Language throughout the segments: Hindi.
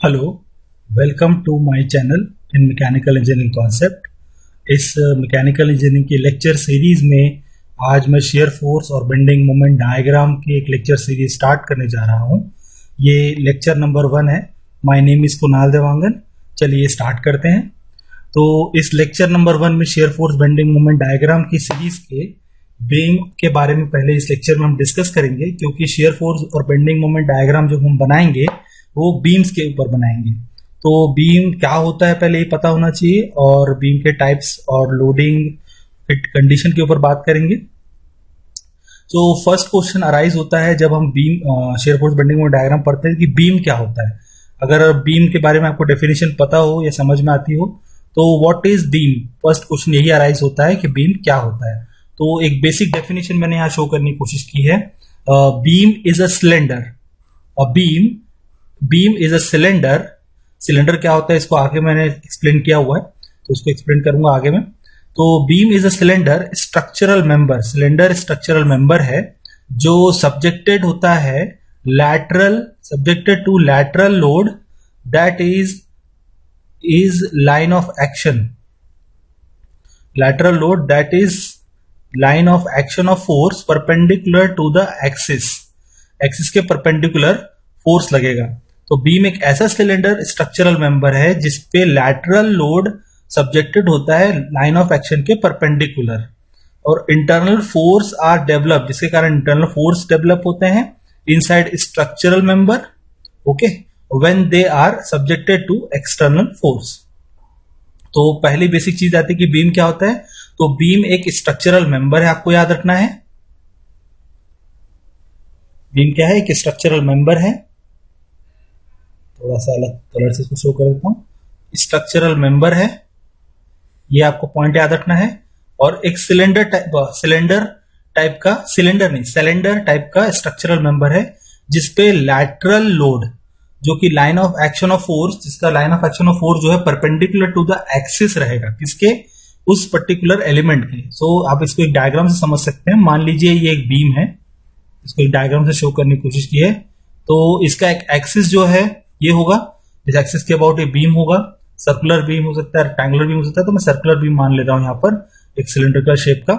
Hello, welcome to my channel in mechanical engineering concept. इस मैकेनिकल इंजीनियरिंग की लेक्चर सीरीज में आज मैं शेयर फोर्स और बेंडिंग मोमेंट डायग्राम की एक लेक्चर सीरीज स्टार्ट करने जा रहा हूं। ये लेक्चर नंबर 1 है। My name is Kunal Dewangan. चलिए स्टार्ट करते हैं। तो इस लेक्चर नंबर 1 में shear force bending moment diagram की सीरीज के बीम के बारे में पहले इस लेक्चर में हम डिस्कस करेंगे, क्योंकि शेयर फोर्स और बेंडिंग मोमेंट डायग्राम जो हम बनाएंगे वो बीम्स के ऊपर बनाएंगे। तो बीम क्या होता है पहले ये पता होना चाहिए, और बीम के टाइप्स और लोडिंग कंडीशन के ऊपर बात करेंगे। तो फर्स्ट क्वेश्चन अराइज होता है जब हम beam shear force bending moment diagram पढ़ते हैं कि बीम क्या होता है। अगर बीम के बारे में आपको डेफिनेशन पता हो या समझ में आती हो तो what is beam, first question यही अराइज होता है कि बीम क्या होता है। तो एक बेसिक डेफिनेशन मैंने यहाँ शो करने की कोशिश की है। Beam is a cylinder. A beam is a cylinder. Cylinder क्या होता है इसको आगे मैंने एक्सप्लेन किया हुआ है, तो इसको एक्सप्लेन करूंगा आगे में। तो beam is a slender structural member. Slender structural member है जो सब्जेक्टेड होता है subjected to lateral load that is line of action. lateral load that is line of action of force perpendicular to the axis के परपेंडिकुलर फोर्स लगेगा। तो बीम एक ऐसा सिलेंडर स्ट्रक्चरल मेंबर है जिसपे लैटरल लोड सब्जेक्टेड होता है लाइन ऑफ एक्शन के परपेंडिकुलर, और इंटरनल फोर्स आर डेवलप, जिसके कारण इंटरनल फोर्स डेवलप होते हैं inside structural member, okay, when they are subjected to external force. तो पहली बेसिक चीज आती है कि बीम क्या होता है। तो बीम एक स्ट्रक्चरल मेंबर है, आपको याद रखना है। बीम क्या है? एक स्ट्रक्चरल मेंबर है। थोड़ा सा अलग कलर से इसको शो कर देता हूं। स्ट्रक्चरल मेंबर है, ये आपको पॉइंट याद रखना है। और एक सिलेंडर टाइप का स्ट्रक्चरल मेंबर है जिसपे लैटरल लोड, जो कि line of action of force, जिसका line of action of force जो है परपेंडिकुलर टू द एक्सिस रहेगा, किसके? उस पर्टिकुलर एलिमेंट के। सो आप इसको एक डायग्राम से समझ सकते हैं। मान लीजिए ये एक बीम है, इसको एक डायग्राम से शो करने की कोशिश की है। तो इसका एक एक्सिस जो है ये होगा, इस एक्सिस के अबाउट ये बीम होगा। सर्कुलर बीम हो सकता है, रेक्टेंगुलर बीम हो सकता है, तो मैं सर्कुलर बीम मान ले रहा हूं यहां पर, एक सिलेंड्रिकल शेप का।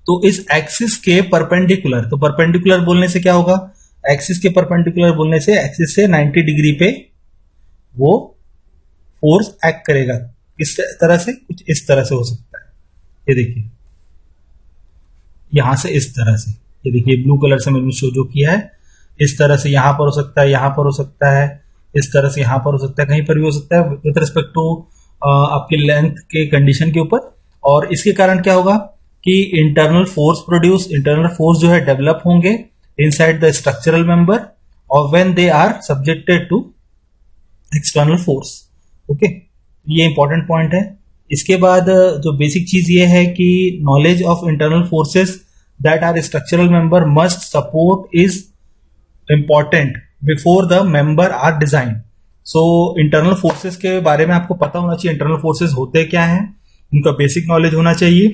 तो इस एक्सिस के परपेंडिकुलर, तो परपेंडिकुलर बोलने से क्या होगा? एक्सिस के परपेंडिकुलर बोलने से एक्सिस से 90 डिग्री पे वो फोर्स एक्ट करेगा। किस तरह से? कुछ इस तरह से हो सकता है, ये देखिए, यहां से इस तरह से, ये देखिए ब्लू कलर से मैंने शो जो किया है, इस तरह से यहां पर हो सकता है, यहां पर हो सकता है, इस तरह से यहां पर हो सकता है, कहीं पर भी हो सकता है विथ रिस्पेक्ट टू आपकी लेंथ के कंडीशन के ऊपर। और इसके कारण क्या होगा कि इंटरनल फोर्स जो है डेवलप होंगे inside the structural member, or when they are subjected to external force, okay, ये इंपॉर्टेंट पॉइंट है। इसके बाद जो बेसिक चीज ये है कि knowledge of internal forces that are structural member must support is important before the member are design. सो इंटरनल फोर्सेस के बारे में आपको पता होना चाहिए, इंटरनल फोर्सेस होते क्या हैं, उनका बेसिक नॉलेज होना चाहिए।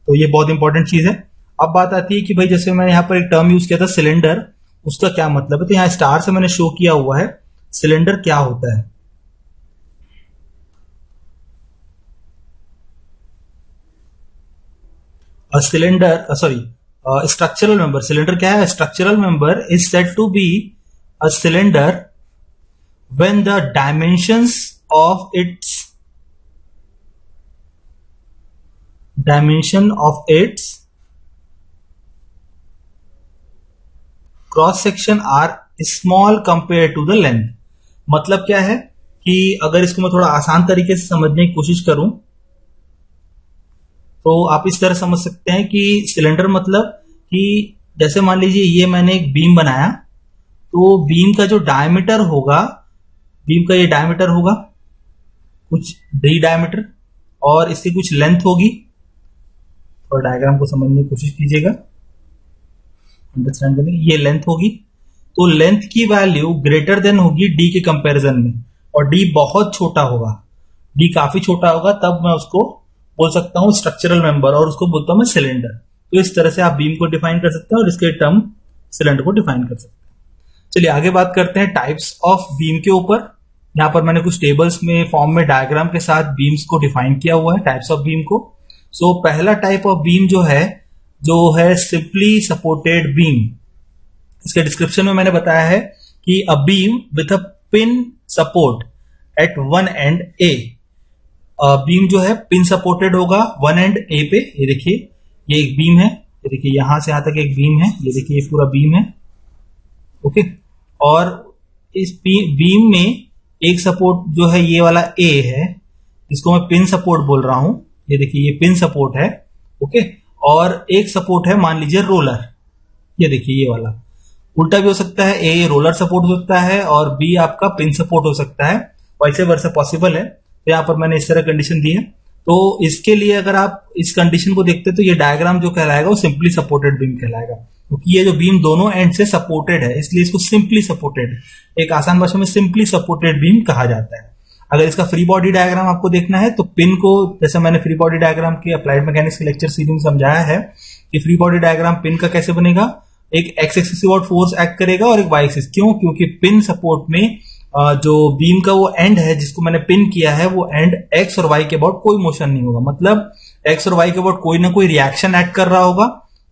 तो ये बहुत इंपॉर्टेंट चीज है। अब बात आती है कि भाई जैसे मैंने यहां पर एक टर्म यूज किया था सिलेंडर, उसका क्या मतलब है। तो यहां स्टार से मैंने शो किया हुआ है सिलेंडर क्या होता है। स्ट्रक्चरल मेंबर, सिलेंडर क्या है? Structural member is said to be a slender when the dimensions of its cross section are small compare to the length. मतलब क्या है कि अगर इसको मैं थोड़ा आसान तरीके से समझने की कोशिश करूं तो आप इस तरह समझ सकते हैं कि सिलेंडर मतलब कि जैसे मान लीजिए ये मैंने एक बीम बनाया, तो बीम का जो डायमीटर होगा, बीम का ये डायमीटर होगा कुछ डी डायमीटर, और इसकी कुछ लेंथ होगी। थोड़ा डायग्राम को समझने की कोशिश कीजिएगा, अंडरस्टैंड करने। ये लेंथ होगी, तो लेंथ की वैल्यू ग्रेटर देन होगी डी के कंपैरिजन में, और डी बहुत छोटा होगा, डी काफी छोटा होगा, तब मैं उसको बोल सकता हूं स्ट्रक्चरल मेंबर, और उसको बोलता हूं मैं सिलेंडर। तो इस तरह से आप बीम को डिफाइन कर सकते हैं और इसके टर्म सिलेंडर को डिफाइन कर सकते हैं। चलिए आगे बात करते हैं टाइप्स ऑफ बीम के ऊपर। यहाँ पर मैंने कुछ टेबल्स में फॉर्म में डायग्राम के साथ बीम्स को डिफाइन किया हुआ है, टाइप्स ऑफ बीम को। सो पहला टाइप ऑफ बीम जो है सिंपली सपोर्टेड बीम। इसके डिस्क्रिप्शन में मैंने बताया है कि a beam with a pin support at one and A. Beam जो है पिन सपोर्टेड होगा वन एंड ए पे। ये देखिए ये एक बीम है, ये देखिए यहां से यहां तक एक बीम है, ये देखिए ये पूरा बीम है। ओके, और इस बीम में एक सपोर्ट जो है ये वाला ए है, जिसको मैं पिन सपोर्ट बोल रहा हूं। ये देखिए ये पिन सपोर्ट है। ओके, और एक सपोर्ट है मान लीजिए रोलर। ये देखिए ये वाला उल्टा भी हो सकता है, ए रोलर सपोर्ट हो सकता है और बी आपका पिन सपोर्ट हो सकता है, वैसे वर्षा पॉसिबल है। तो यहाँ पर मैंने इस तरह कंडीशन दी है। तो इसके लिए अगर आप इस कंडीशन को देखते तो ये डायग्राम जो कहलाएगा वो सिंपली सपोर्टेड बीम कहलाएगा, क्योंकि ये जो बीम दोनों एंड से सपोर्टेड है, इसलिए इसको सिंपली सपोर्टेड, एक आसान भाषा में सिंपली सपोर्टेड बीम कहा जाता है। अगर इसका फ्री बॉडी डायग्राम आपको देखना है तो पिन को, जैसे मैंने फ्री बॉडी डायग्राम के अप्लाइड मैकेनिक्स के लेक्चर सीरीज में समझाया है कि फ्री बॉडी डायग्राम पिन का कैसे बनेगा। एक एक्स एक्सिस के अबाउट फोर्स एक्ट करेगा और एक वाई एक्सिस। क्यों? क्योंकि पिन सपोर्ट में जो बीम का वो एंड है जिसको मैंने पिन किया है, वो एंड एक्स और वाई के अबाउट कोई मोशन नहीं होगा, मतलब एक्स और वाई के अबाउट कोई ना कोई रिएक्शन एक्ट कर रहा होगा।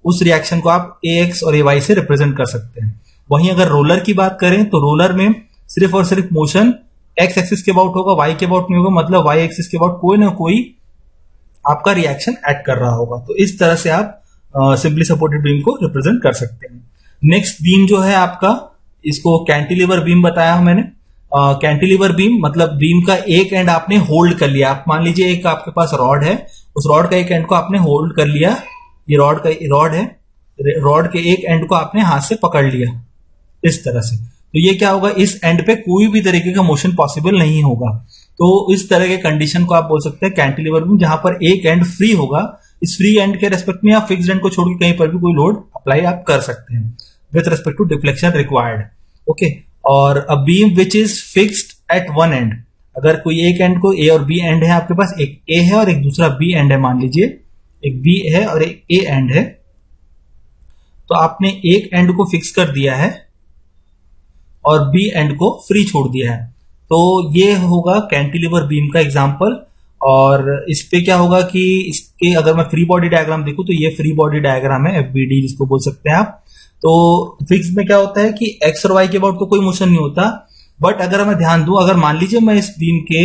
उस रिएक्शन को आप ए एक्स और ए वाई से रिप्रेजेंट कर सकते हैं। वहीं अगर रोलर की बात करें तो रोलर में सिर्फ और सिर्फ मोशन एक्स एक्सिस के अबाउट होगा, वाई के अबाउट नहीं होगा, मतलब वाई एक्सिस के अबाउट कोई ना कोई आपका रिएक्शन एक्ट कर रहा होगा। तो इस तरह से आप सिंपली सपोर्टेड बीम को रिप्रेजेंट कर सकते हैं। नेक्स्ट बीम जो है आपका, इसको कैंटिलीवर बीम बताया हूं मैंने। कैंटिलीवर बीम मतलब बीम का एक एंड आपने होल्ड कर लिया। आप मान लीजिए एक आपके पास रॉड है, उस रॉड का एक एंड को आपने होल्ड कर लिया। ये रॉड है, रॉड के एक एंड को आपने हाथ से पकड़ लिया इस तरह से। तो ये क्या होगा, इस एंड पे कोई भी तरीके का मोशन पॉसिबल नहीं होगा। तो इस तरह के कंडीशन को आप बोल सकते हैं कैंटिलीवर बीम, जहां पर एक एंड फ्री होगा। इस फ्री एंड के रेस्पेक्ट में आप फिक्स्ड एंड को छोड़ के कहीं पर भी कोई लोड अप्लाई आप कर सकते हैं with respect to deflection required. Okay, और a beam which is fixed at one end, अगर कोई एक एंड को ए और बी एंड है आपके पास, एक ए है और एक दूसरा बी एंड है, मान लीजिए एक बी है और एक ए एंड है, तो आपने एक एंड को फिक्स कर दिया है और बी एंड को फ्री छोड़ दिया है। तो ये होगा कैंटिलीवर बीम का एग्जांपल। और इस पे क्या होगा कि इसके अगर मैं फ्री बॉडी डायग्राम देखूं तो ये फ्री बॉडी डायग्राम है, एफबीडी जिसको बोल सकते हैं आप। तो फिक्स में क्या होता है कि एक्स और वाई के अबाउट तो कोई मोशन नहीं होता, बट अगर मैं ध्यान दूं, अगर मान लीजिए मैं इस बीम के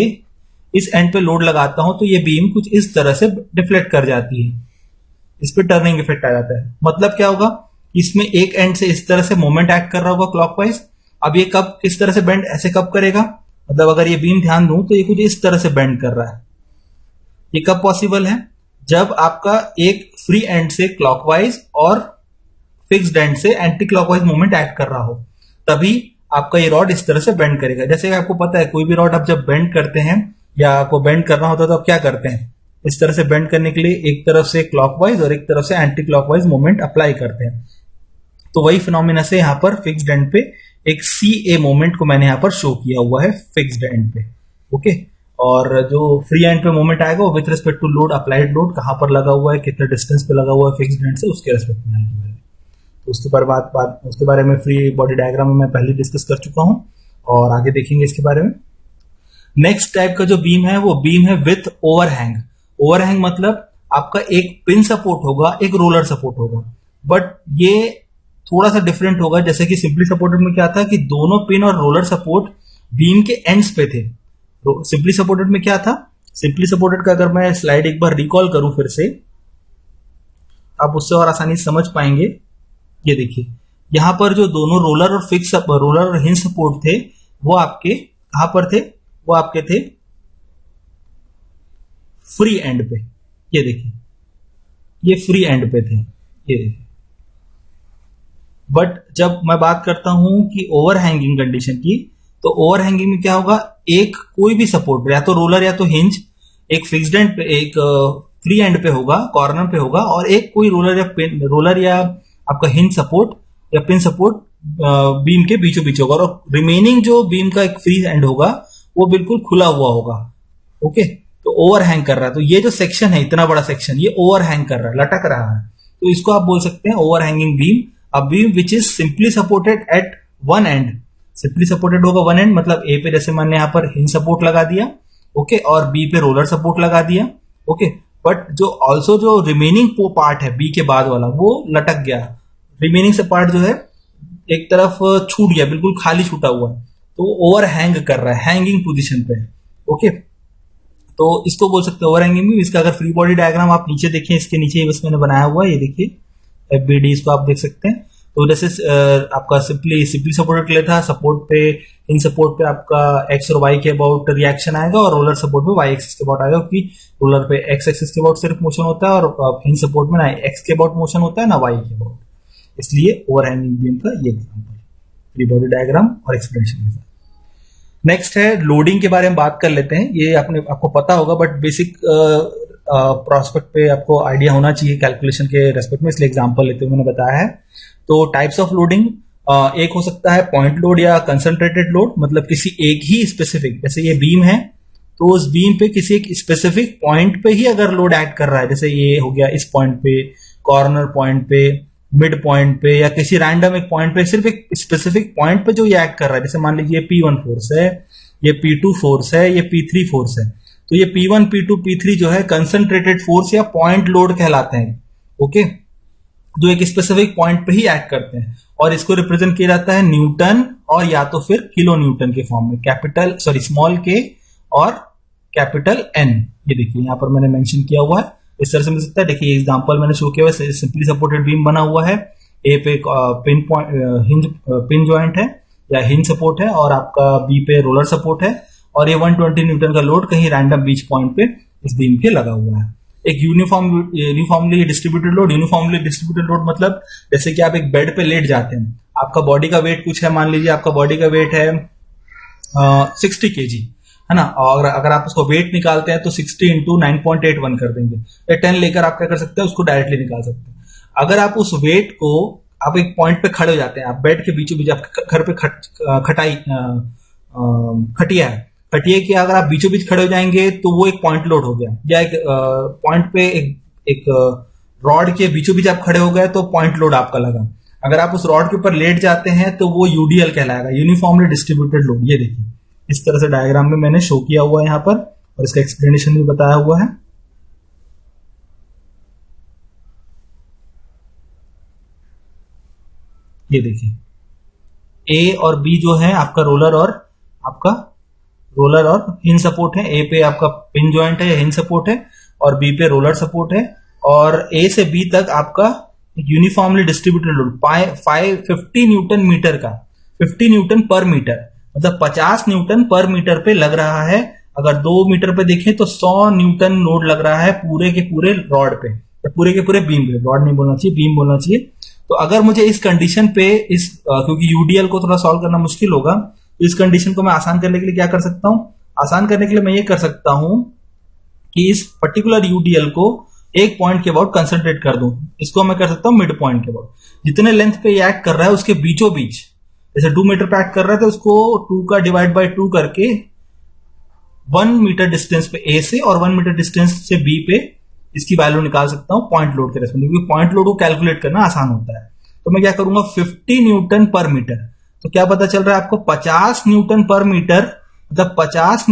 इस एंड पे लोड लगाता हूं तो ये बीम कुछ इस तरह से डिफ्लेक्ट कर जाती है, इस पे टर्निंग इफेक्ट आ जाता है। मतलब क्या होगा, इसमें एक एंड से इस तरह से मोमेंट एक्ट कर रहा होगा क्लॉकवाइज। अब ये कब किस तरह से बेंड ऐसे कब करेगा, मतलब अगर ये बीम ध्यान दूं तो ये कुछ इस तरह से बेंड कर रहा है। ये कब पॉसिबल है, जब आपका एक फ्री एंड से क्लॉकवाइज और फिक्स्ड एंड से एंटी क्लॉकवाइज मूवमेंट एक्ट कर रहा हो, तभी आपका ये रॉड इस तरह से बेंड करेगा। जैसे कि आपको पता है कोई भी रॉड आप जब बेंड करते हैं या आपको बेंड करना होता है तो आप क्या करते हैं, इस तरह से बेंड करने के लिए एक तरफ से क्लॉकवाइज और एक तरफ से एंटी क्लॉकवाइज मूवमेंट अप्लाई करते हैं। तो वही फिनोमिना से यहाँ पर फिक्स्ड एंड पे एक सी ए मूवमेंट को मैंने यहाँ पर शो किया हुआ है फिक्स्ड एंड पे। ओके, और जो फ्री एंड पे मूवमेंट आएगा वो with respect to load, applied load कहां पर लगा हुआ है, कितने डिस्टेंस पे लगा हुआ है फिक्स्ड एंड से, उसके रेस्पेक्ट में आएगी। तो उसके बारे में फ्री बॉडी डायग्राम में मैं पहले डिस्कस कर चुका हूं और आगे देखेंगे इसके बारे में। नेक्स्ट टाइप का जो बीम है वो बीम है विथ ओवरहैंग। ओवरहैंग मतलब आपका एक पिन सपोर्ट होगा, एक रोलर सपोर्ट होगा, बट ये थोड़ा सा डिफरेंट होगा। जैसे कि सिंपली सपोर्टेड में क्या था कि दोनों पिन और रोलर सपोर्ट बीम के एंड्स पे थे। सिंपली सपोर्टेड में क्या था, सिंपली सपोर्टेड का अगर मैं स्लाइड एक बार रिकॉल करूं फिर से, आप उससे और आसानी से समझ पाएंगे। ये देखिए यहां पर जो दोनों रोलर और फिक्स रोलर और हिंज सपोर्ट थे वो आपके कहां पर थे, वो आपके थे फ्री एंड पे। ये देखिए ये फ्री एंड पे थे, ये देखिए। बट जब मैं बात करता हूं कि ओवरहैंगिंग कंडीशन की, तो ओवरहैंगिंग में क्या होगा, एक कोई भी सपोर्ट या तो रोलर या तो हिंज एक फिक्स्ड एंड पे, एक फ्री एंड पे होगा, कॉर्नर पे होगा, और एक कोई रोलर या आपका हिंज सपोर्ट या पिन सपोर्ट बीम के बीचों बीच होगा, और रिमेनिंग जो बीम का एक फ्री एंड होगा वो बिल्कुल खुला हुआ होगा। ओके, तो ओवरहैंग कर रहा है। तो ये जो सेक्शन है, इतना बड़ा सेक्शन, ये ओवरहैंग कर रहा है, लटक रहा है, तो इसको आप बोल सकते हैं overhanging beam. A beam which is simply supported eight one and, simply supported होगा वन एंड, मतलब ए पे जैसे मैंने यहाँ पर हिंज सपोर्ट लगा दिया, ओके, और बी पे रोलर सपोर्ट लगा दिया, ओके, बट जो ऑल्सो जो रिमेनिंग पार्ट है बी के बाद वाला वो लटक गया, रिमेनिंग से पार्ट जो है एक तरफ छूट गया, बिल्कुल खाली छूटा हुआ है, तो ओवर हैंग कर रहा है, हैंगिंग पोजीशन पे है, ओके, तो इसको बोल सकते हैं ओवर हैंगिंग भी। इसका अगर फ्री बॉडी डायग्राम आप नीचे देखें, इसके नीचे बस मैंने बनाया हुआ है, ये देखिए FBD, इसको आप देख सकते हैं। तो जैसे आपका सिंपली सपोर्टेड के लिए था, सपोर्ट पे इन सपोर्ट पे आपका एक्स और वाई के अबाउट रिएक्शन आएगा, और रोलर सपोर्ट पे वाई एक्सिस के अबाउट आएगा, क्योंकि रोलर पे एक्स एक्सिस के अबाउट सिर्फ मोशन होता है, और इन सपोर्ट में ना एक्स के अबाउट मोशन होता है ना वाई के अबाउट, इसलिए ओवर हैंगिंग बीम का ये एग्जाम्पल, फ्री बॉडी डायग्राम और एक्सप्लेनेशन के साथ। नेक्स्ट है लोडिंग के बारे में बात कर लेते हैं। ये आपको पता होगा, बट बेसिक प्रोस्पेक्ट पे आपको आइडिया होना चाहिए कैलकुलेशन के रेस्पेक्ट में, इसलिए एग्जांपल लेते हुए मैंने बताया है। तो टाइप्स ऑफ लोडिंग, एक हो सकता है पॉइंट लोड या कंसंट्रेटेड लोड, मतलब किसी एक ही स्पेसिफिक, जैसे ये बीम है तो उस बीम पे किसी एक स्पेसिफिक पॉइंट पे ही अगर लोड एक्ट कर रहा है, जैसे ये हो गया इस पॉइंट पे, कॉर्नर पॉइंट पे, मिड पॉइंट पे, या किसी रैंडम एक पॉइंट पे, सिर्फ एक स्पेसिफिक पॉइंट पे जो ये एक्ट कर रहा है, जैसे मान लीजिए P1 फोर्स है, ये P2 फोर्स है, ये P3 फोर्स है, तो ये P1 P2 P3 जो है कंसंट्रेटेड फोर्स या पॉइंट लोड कहलाते हैं, ओके, जो एक स्पेसिफिक पॉइंट पे ही एक्ट करते हैं, और इसको रिप्रेजेंट किया जाता है न्यूटन और या तो फिर किलो न्यूटन के फॉर्म में, स्मॉल के और कैपिटल एन। ये देखिए यहाँ पर मैंने मेंशन किया हुआ है, इस तरह से मिल सकता है। देखिए एग्जांपल मैंने शो किया हुआ है, सिंपली सपोर्टेड बीम बना हुआ है, ए पे पिन जॉइंट है या हिंज सपोर्ट है, और आपका बी पे रोलर सपोर्ट है, और ये 120 न्यूटन का लोड कहीं रैंडम बीच पॉइंट पे इस बीम के लगा हुआ है। एक यूनिफॉर्मली डिस्ट्रीब्यूटेड लोड मतलब जैसे कि आप एक बेड पे लेट जाते हैं, आपका बॉडी का वेट कुछ है, मान लीजिए आपका बॉडी का वेट है 60 kg, है ना, और अगर आप उसको वेट निकालते हैं तो 60 इंटू 9.81 कर देंगे, या 10 लेकर आप क्या कर सकते हैं, उसको डायरेक्टली निकाल सकते हैं। अगर आप उस वेट को, आप एक पॉइंट पे खड़े हो जाते हैं, आप बेड के बीचों बीच, आपके घर पे खटिया है, खटिया के अगर आप बीचों बीच खड़े हो जाएंगे तो वो एक पॉइंट लोड हो गया, या एक पॉइंट पे एक रॉड के बीचों बीच आप खड़े हो गए तो पॉइंट लोड आपका लगा। अगर आप उस रॉड के ऊपर लेट जाते हैं तो वो यूडीएल कहलाएगा, यूनिफॉर्मली डिस्ट्रीब्यूटेड लोड। ये देखिए इस तरह से डायग्राम में मैंने शो किया हुआ है यहाँ पर, और इसका एक्सप्लेनेशन भी बताया हुआ है। ये देखिए ए और बी जो है आपका रोलर और हिंज सपोर्ट है, ए पे आपका पिन जॉइंट है या हिंज सपोर्ट है, और बी पे रोलर सपोर्ट है, और ए से बी तक आपका uniformly distributed load 50 newton meter का, 50 न्यूटन पर मीटर, मतलब 50 न्यूटन पर मीटर पे लग रहा है। अगर 2 मीटर पे देखें तो 100 न्यूटन लोड लग रहा है पूरे के पूरे रॉड पे, या पूरे के पूरे बीम पे, रॉड नहीं बोलना चाहिए, बीम बोलना चाहिए। तो अगर मुझे इस कंडीशन पे क्योंकि यूडीएल को थोड़ा सॉल्व करना मुश्किल होगा, तो इस कंडीशन को मैं आसान करने के लिए क्या कर सकता हूं, आसान करने के लिए मैं ये कर सकता हूं कि इस पर्टिकुलर यूडीएल को एक पॉइंट के अबाउट कंसंट्रेट कर दूं। इसको मैं कर सकता हूं मिड पॉइंट के अबाउट, जितने लेंथ पे ये एक्ट कर रहा है उसके बीचों बीच, जैसे 2 मीटर पे एक्ट कर रहा है तो उसको 2 का डिवाइड बाय 2 करके 1 मीटर डिस्टेंस पे ए से और 1 मीटर डिस्टेंस से बी पे इसकी वैल्यू निकाल सकता हूं पॉइंट लोड के रेस्पेक्ट, क्योंकि पॉइंट लोड को कैलकुलेट करना आसान होता है। तो मैं क्या करूंगा, 50 न्यूटन पर मीटर, तो क्या पता चल रहा है आपको, 50 न्यूटन पर मीटर, मतलब 50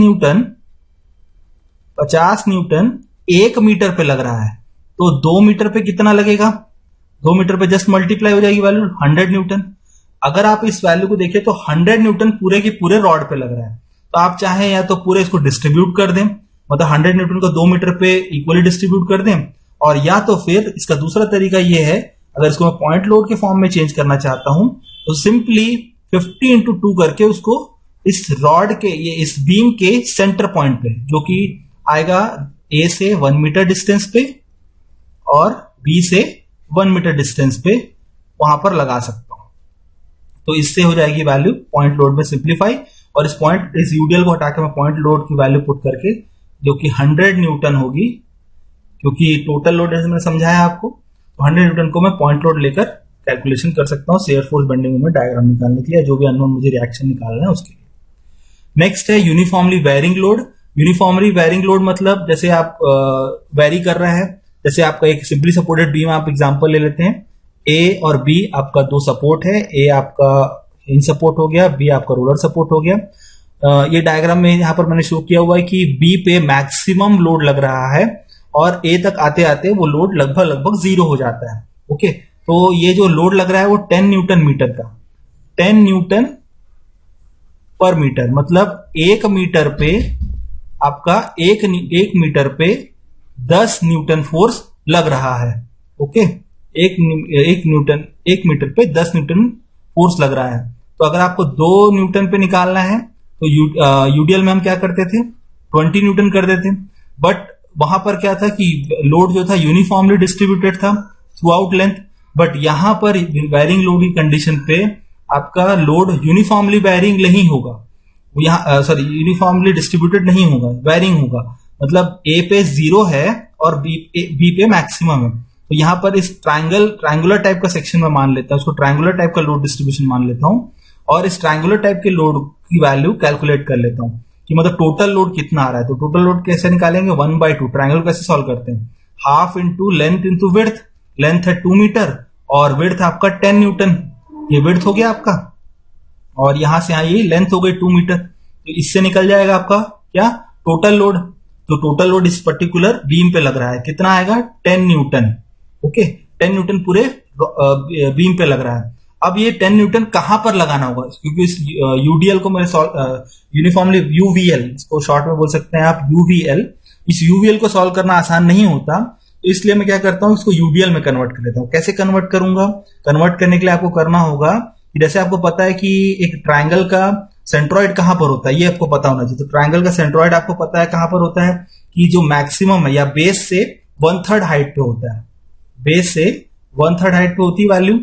न्यूटन 1 मीटर पे लग रहा है, तो 2 मीटर पे कितना लगेगा, 2 मीटर पे जस्ट मल्टीप्लाई हो जाएगी वैल्यू 100 न्यूटन। अगर आप इस वैल्यू को देखें तो 100 न्यूटन पूरे के पूरे रॉड पे लग रहा है, तो आप चाहें या तो पूरे इसको डिस्ट्रीब्यूट कर दें, मतलब 100 न्यूटन को 2 मीटर पे इक्वली डिस्ट्रीब्यूट कर दें, और या तो फिर इसका दूसरा तरीका ये है, अगर इसको मैं पॉइंट लोड के फॉर्म में चेंज करना चाहता हूं तो सिंपली 50 इंटू 2 करके उसको इस रॉड के, ये इस बीम के सेंटर पॉइंट पे, जो कि आएगा ए से 1 मीटर डिस्टेंस पे और बी से 1 मीटर डिस्टेंस पे, वहां पर लगा सकता हूं। तो इससे हो जाएगी वैल्यू पॉइंट लोड में सिंप्लीफाई, और इस यूडीएल को हटा के मैं पॉइंट लोड की वैल्यू पुट करके, जो कि 100 न्यूटन होगी, क्योंकि टोटल लोड जैसे मैंने समझाया आपको, तो 100 न्यूटन को मैं पॉइंट लोड लेकर कैलकुलेशन कर सकता हूं shear force bending moment diagram निकालने के लिए, जो भी अननोन मुझे रिएक्शन निकालना है उसके लिए। नेक्स्ट है uniformly varying load. Uniformly varying load मतलब जैसे आप वेरी कर रहे हैं, जैसे आपका एक सिंपली सपोर्टेड बीम आप एग्जांपल ले लेते हैं, ए और बी आपका 2 सपोर्ट है, ए आपका हिंज सपोर्ट हो गया, बी आपका रोलर सपोर्ट हो गया। ये डायग्राम में यहाँ पर मैंने शो किया हुआ है कि बी पे मैक्सिमम लोड लग रहा है और ए तक आते आते वो लोड लगभग जीरो हो जाता है। ओके, तो ये जो लोड लग रहा है वो 10 न्यूटन मीटर का, 10 न्यूटन पर मीटर, मतलब 1 मीटर पे आपका 1 मीटर पे 10 न्यूटन फोर्स लग रहा है। ओके, एक मीटर पे 10 न्यूटन फोर्स लग रहा है। तो अगर आपको 2 न्यूटन पे निकालना है तो यूडीएल में हम क्या करते थे, 20 न्यूटन कर देते, बट वहां पर क्या था कि लोड जो था यूनिफॉर्मली डिस्ट्रीब्यूटेड था थ्रू आउट लेंथ, बट यहां पर वायरिंग लोडिंग कंडीशन पे आपका लोड यूनिफॉर्मली वायरिंग नहीं होगा, यूनिफॉर्मली डिस्ट्रीब्यूटेड नहीं होगा, वायरिंग होगा। मतलब ए पे 0 है और बी पे मैक्सिमम है। तो यहां पर इस ट्रायंगुलर टाइप का सेक्शन में मान लेता हूं, उसको ट्रायंगुलर टाइप का लोड डिस्ट्रीब्यूशन मान लेता हूं और इस ट्रायंगुलर टाइप के लोड की वैल्यू कैलकुलेट कर लेता हूं कि मतलब टोटल लोड कितना आ रहा है। तो टोटल लोड कैसे निकालेंगे, 1/2, ट्रायंगल कैसे सॉल्व करते हैं, half into length into width, length है 2 मीटर और विड्थ आपका 10 न्यूटन, ये विड्थ हो गया आपका, और यहां से यहां ये लेंथ हो गई 2 मीटर। तो इससे निकल जाएगा आपका क्या, टोटल लोड। तो टोटल लोड इस पर्टिकुलर बीम पे लग रहा है, कितना आएगा, 10 न्यूटन। ओके, 10 न्यूटन पूरे बीम पे लग रहा है। अब ये 10 न्यूटन कहां पर लगाना होगा, क्योंकि इस यूडीएल को मैं यूनिफॉर्मली यूवीएल, इसको शॉर्ट में बोल सकते हैं आप यूवीएल, इस यूवीएल को सॉल्व करना आसान नहीं होता, तो इसलिए मैं क्या करता हूं, इसको यूडीएल में कन्वर्ट कर लेता हूं। कैसे कन्वर्ट करूंगा, कन्वर्ट करने के लिए आपको करना होगा, जैसे आपको पता है कि एक ट्रायंगल का सेंट्रॉइड कहां पर होता है, ये आपको पता होना चाहिए। तो ट्रायंगल का सेंट्रॉइड आपको पता है कहां पर होता है, कि जो मैक्सिमम है या बेस से 1/3 हाइट पे होता है, बेस से 1/3 हाइट पे होती है वैल्यू।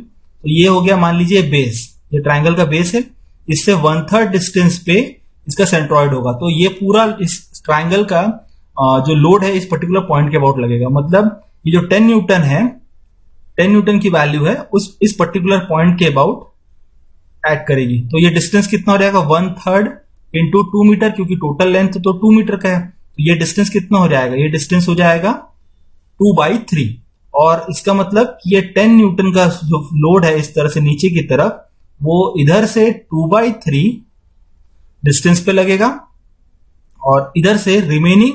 तो ये हो गया, मान लीजिए बेस, ये ट्रायंगल का बेस है, इससे 1/3 डिस्टेंस पे इसका सेंट्रॉइड होगा। तो ये पूरा इस ट्रायंगल का जो लोड है इस पर्टिकुलर पॉइंट के अबाउट लगेगा। मतलब ये जो 10 न्यूटन है, 10 न्यूटन की वैल्यू है उस इस पर्टिकुलर पॉइंट के अबाउट ऐड करेगी। तो ये डिस्टेंस कितना हो जाएगा, 1/3 इंटू 2 मीटर, क्योंकि टोटल लेंथ तो 2 मीटर का है। तो ये डिस्टेंस कितना हो जाएगा, ये डिस्टेंस हो जाएगा 2/3। और इसका मतलब कि ये 10 न्यूटन का जो लोड है इस तरह से नीचे की तरफ, वो इधर से 2/3 डिस्टेंस पे लगेगा और इधर से रिमेनिंग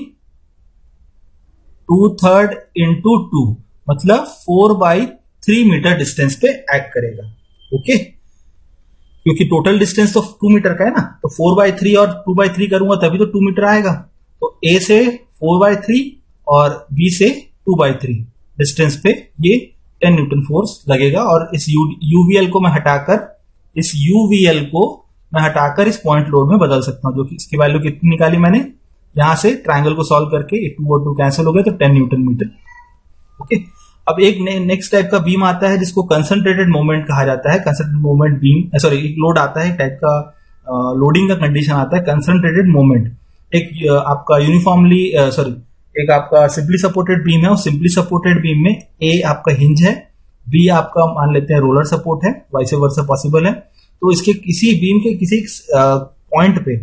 2/3 इंटू 2 मतलब 4/3 मीटर डिस्टेंस पे एक्ट करेगा। ओके, क्योंकि टोटल डिस्टेंस तो 2 मीटर का है ना, तो 4/3 और 2/3 करूंगा तभी तो 2 मीटर आएगा। तो ए से 4/3 और बी से 2/3 डिस्टेंस पे ये 10 न्यूटन फोर्स लगेगा। और इस यूवीएल को मैं हटाकर इस पॉइंट लोड में बदल सकता हूं, जो कि इसकी वैल्यू कितनी निकाली मैंने, यहां से ट्रायंगल को सॉल्व करके 2 और 2 कैंसिल हो गए, तो 10 न्यूटन मीटर। ओके, अब एक नेक्स्ट टाइप का बीम आता है जिसको कंसंट्रेटेड मोमेंट कहा जाता है। कंसंट्रेटेड मोमेंट बीम, सॉरी, एक लोड आता है, एक टाइप का लोडिंग का कंडीशन आता है, कंसंट्रेटेड मोमेंट। एक आपका यूनिफॉर्मली एक आपका सिंपली सपोर्टेड बीम है, और सिंपली सपोर्टेड बीम में ए आपका हिंज है, बी आपका मान लेते हैं रोलर सपोर्ट है, वाइस वर्सा पॉसिबल है। तो इसके किसी बीम के किसी पॉइंट पे,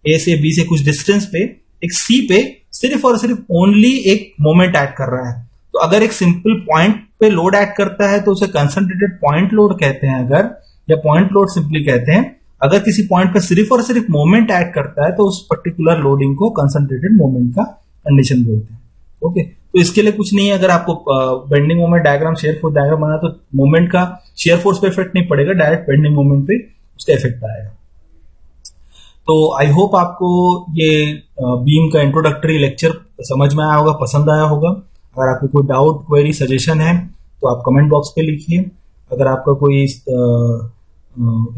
ए से बी से कुछ डिस्टेंस पे, एक सी पे सिर्फ और सिर्फ ओनली एक मोमेंट ऐड कर रहा है। तो अगर एक सिंपल पॉइंट पे लोड ऐड करता है तो उसे कंसंट्रेटेड पॉइंट लोड कहते हैं, अगर, या पॉइंट लोड सिंपली कहते हैं। अगर किसी पॉइंट पे सिर्फ और सिर्फ मोमेंट ऐड करता है तो उस पर्टिकुलर लोडिंग को कंसंट्रेटेड मोमेंट का कंडीशन बोलते हैं। ओके, तो इसके लिए कुछ नहीं है, अगर आपको bending moment diagram, shear force diagram बना तो मोमेंट का शेयर फोर्स पे इफेक्ट नहीं पड़ेगा, डायरेक्ट बेंडिंग मोमेंट पे उसका इफेक्ट आएगा। तो आई होप आपको ये बीम का इंट्रोडक्टरी लेक्चर समझ में आया होगा, पसंद आया होगा। अगर आपको कोई डाउट, क्वेरी, सजेशन है तो आप कमेंट बॉक्स पे लिखिए। अगर आपका कोई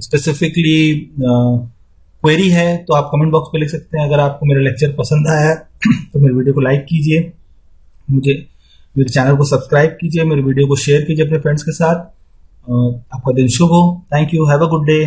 स्पेसिफिकली क्वेरी है तो आप कमेंट बॉक्स पे लिख सकते हैं। अगर आपको मेरा लेक्चर पसंद आया है तो मेरे वीडियो को लाइक कीजिए, मेरे चैनल को सब्सक्राइब कीजिए, मेरे वीडियो को शेयर कीजिए अपने फ्रेंड्स के साथ। आपका दिन शुभ हो। Thank you, have a good day.